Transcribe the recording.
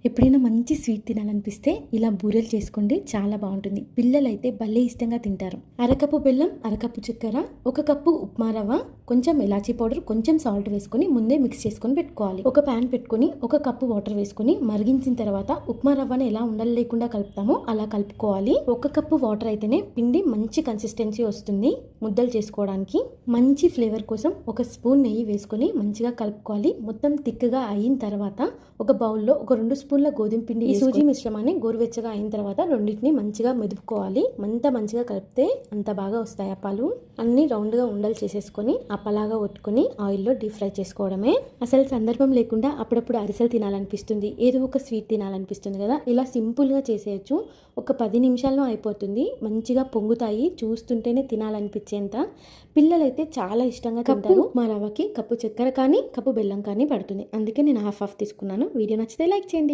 ఎప్పుడైనా మంచి స్వీట్ తినాలనిపిస్తే ఇలా బూరెలు చేసుకోండి, చాలా బాగుంటుంది. పిల్లలైతే భలే ఇష్టంగా తింటారు. అరకప్పు బెల్లం, అరకప్పు చక్కెర, ఒక కప్పు ఉప్మా రవ్వ, కొంచెం ఇలాచీ పౌడర్, కొంచెం సాల్ట్ వేసుకొని ముందే మిక్స్ చేసుకొని పెట్టుకోవాలి. ఒక ప్యాన్ పెట్టుకొని ఒక కప్పు వాటర్ వేసుకొని మరిగించిన తర్వాత ఉప్మా రవ్వను ఎలా ఉండలు లేకుండా కలుపుతామో అలా కలుపుకోవాలి. ఒక కప్పు వాటర్ అయితేనే పిండి మంచి కన్సిస్టెన్సీ వస్తుంది ముద్దలు చేసుకోవడానికి. మంచి ఫ్లేవర్ కోసం ఒక స్పూన్ నెయ్యి వేసుకొని మంచిగా కలుపుకోవాలి. మొత్తం థిక్గా అయిన తర్వాత ఒక బౌల్లో ఒక 2 స్పూన్ల గోధుమ పిండి, ఈ సూజీ మిశ్రమాన్ని గోరువెచ్చగా అయిన తర్వాత రెండింటిని మంచిగా మెదుపుకోవాలి. మంచిగా కలిపితే అంత బాగా వస్తాయి అప్పాలు. అన్ని రౌండ్గా ఉండలు చేసేసుకొని అప్పలాగా ఒట్టుకొని ఆయిల్లో డీప్ ఫ్రై చేసుకోవడమే. అసలు సందర్భం లేకుండా అప్పుడప్పుడు అరిసెలు తినాలనిపిస్తుంది, ఏదో ఒక స్వీట్ తినాలనిపిస్తుంది కదా, ఇలా సింపుల్గా చేసేయచ్చు. ఒక 10 నిమిషాల్లో అయిపోతుంది. మంచిగా పొంగుతాయి, చూస్తుంటేనే తినాలనిపించేంత. పిల్లలైతే చాలా ఇష్టంగా తింటారు. మా రవ్వకి కప్పు చక్కెర కానీ కప్పు బెల్లం కానీ పడుతుంది, అందుకే నేను హాఫ్ తీసుకున్నాను. వీడియో నచ్చితే లైక్ చేయండి.